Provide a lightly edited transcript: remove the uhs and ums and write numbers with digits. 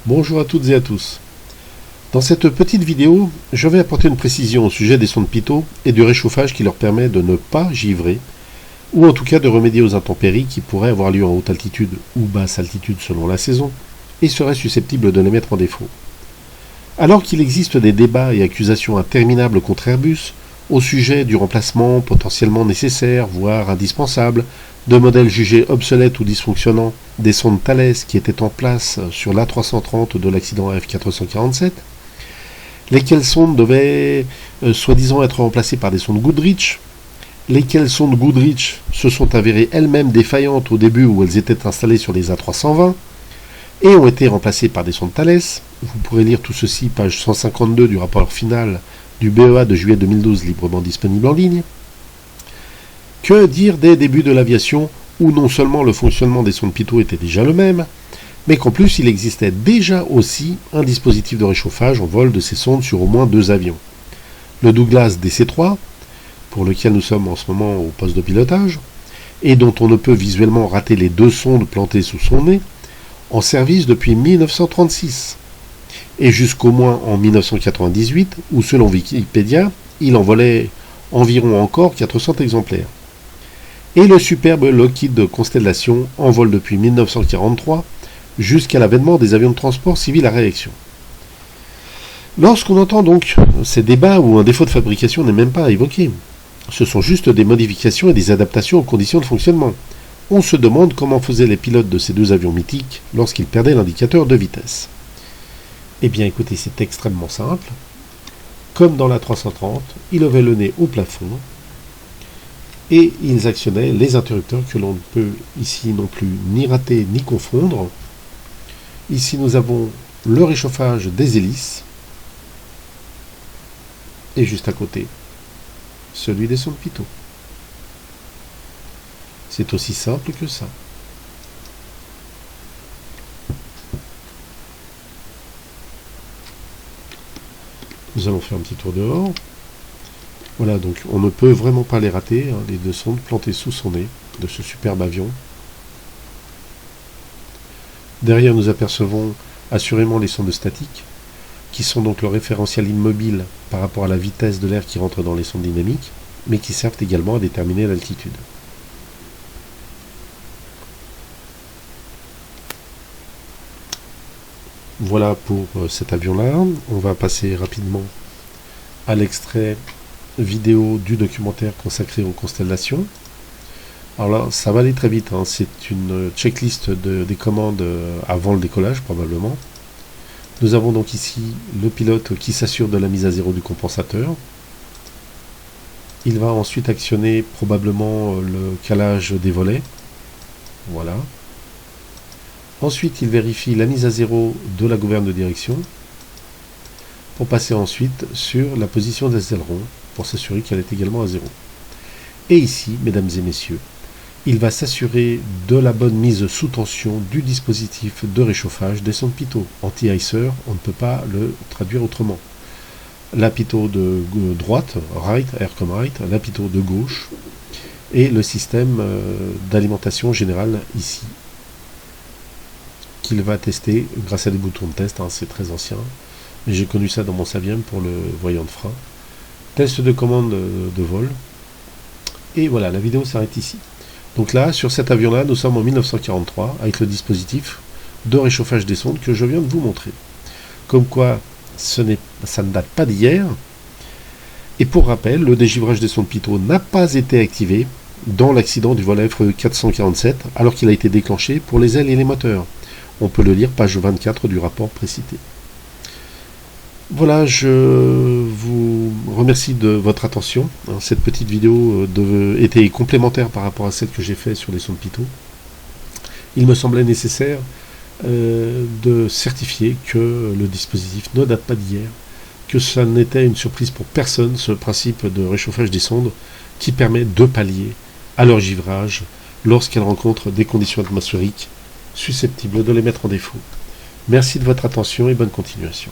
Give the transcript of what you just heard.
Bonjour à toutes et à tous. Dans cette petite vidéo, je vais apporter une précision au sujet des sondes pitot et du réchauffage qui leur permet de ne pas givrer, ou en tout cas de remédier aux intempéries qui pourraient avoir lieu en haute altitude ou basse altitude selon la saison, et seraient susceptibles de les mettre en défaut. Alors qu'il existe des débats et accusations interminables contre Airbus, au sujet du remplacement potentiellement nécessaire, voire indispensable, de modèles jugés obsolètes ou dysfonctionnants des sondes Thales qui étaient en place sur l'A330 de l'accident F447, lesquelles sondes devaient soi-disant être remplacées par des sondes Goodrich, lesquelles sondes Goodrich se sont avérées elles-mêmes défaillantes au début où elles étaient installées sur les A320 et ont été remplacées par des sondes Thales. Vous pourrez lire tout ceci, page 152 du rapport final du BEA de juillet 2012, librement disponible en ligne. Que dire des débuts de l'aviation, où non seulement le fonctionnement des sondes pitot était déjà le même, mais qu'en plus il existait déjà aussi un dispositif de réchauffage en vol de ces sondes sur au moins 2 avions. Le Douglas DC-3, pour lequel nous sommes en ce moment au poste de pilotage, et dont on ne peut visuellement rater les 2 sondes plantées sous son nez, en service depuis 1936, et jusqu'au moins en 1998, où selon Wikipédia, il en volait environ encore 400 exemplaires. Et le superbe Lockheed Constellation en vole depuis 1943 jusqu'à l'avènement des avions de transport civil à réaction. Lorsqu'on entend donc ces débats où un défaut de fabrication n'est même pas évoqué, ce sont juste des modifications et des adaptations aux conditions de fonctionnement. On se demande comment faisaient les pilotes de ces 2 avions mythiques lorsqu'ils perdaient l'indicateur de vitesse. Eh bien écoutez, c'est extrêmement simple. Comme dans la 330, ils levaient le nez au plafond et ils actionnaient les interrupteurs que l'on ne peut ici non plus ni rater ni confondre. Ici nous avons le réchauffage des hélices et juste à côté celui des sondes pitot. C'est aussi simple que ça. Nous allons faire un petit tour dehors. Voilà, donc on ne peut vraiment pas les rater, hein, les 2 sondes plantées sous son nez de ce superbe avion. Derrière, nous apercevons assurément les sondes statiques, qui sont donc le référentiel immobile par rapport à la vitesse de l'air qui rentre dans les sondes dynamiques, mais qui servent également à déterminer l'altitude. Voilà pour cet avion-là. On va passer rapidement à l'extrait vidéo du documentaire consacré aux constellations. Alors là, ça va aller très vite, hein. C'est une checklist des commandes avant le décollage, probablement. Nous avons donc ici le pilote qui s'assure de la mise à zéro du compensateur. Il va ensuite actionner probablement le calage des volets. Voilà. Ensuite, il vérifie la mise à zéro de la gouverne de direction pour passer ensuite sur la position des ailerons pour s'assurer qu'elle est également à zéro. Et ici, mesdames et messieurs, il va s'assurer de la bonne mise sous tension du dispositif de réchauffage des sondes pitot. Anti-icer, on ne peut pas le traduire autrement. La pitot de droite, right, air comme right, la pitot de gauche, et le système d'alimentation générale ici, qu'il va tester grâce à des boutons de test, hein, c'est très ancien, mais j'ai connu ça dans mon Saviem pour le voyant de frein. Test de commande de vol, et voilà, la vidéo s'arrête ici. Donc là, sur cet avion-là, nous sommes en 1943, avec le dispositif de réchauffage des sondes que je viens de vous montrer. Comme quoi, ça ne date pas d'hier, et pour rappel, le dégivrage des sondes pitot n'a pas été activé dans l'accident du vol F447, alors qu'il a été déclenché pour les ailes et les moteurs. On peut le lire, page 24 du rapport précité. Voilà, je vous remercie de votre attention. Cette petite vidéo était complémentaire par rapport à celle que j'ai faite sur les sondes pitot. Il me semblait nécessaire de certifier que le dispositif ne date pas d'hier, que ça n'était une surprise pour personne, ce principe de réchauffage des sondes qui permet de pallier à leur givrage lorsqu'elles rencontrent des conditions atmosphériques susceptibles de les mettre en défaut. Merci de votre attention et bonne continuation.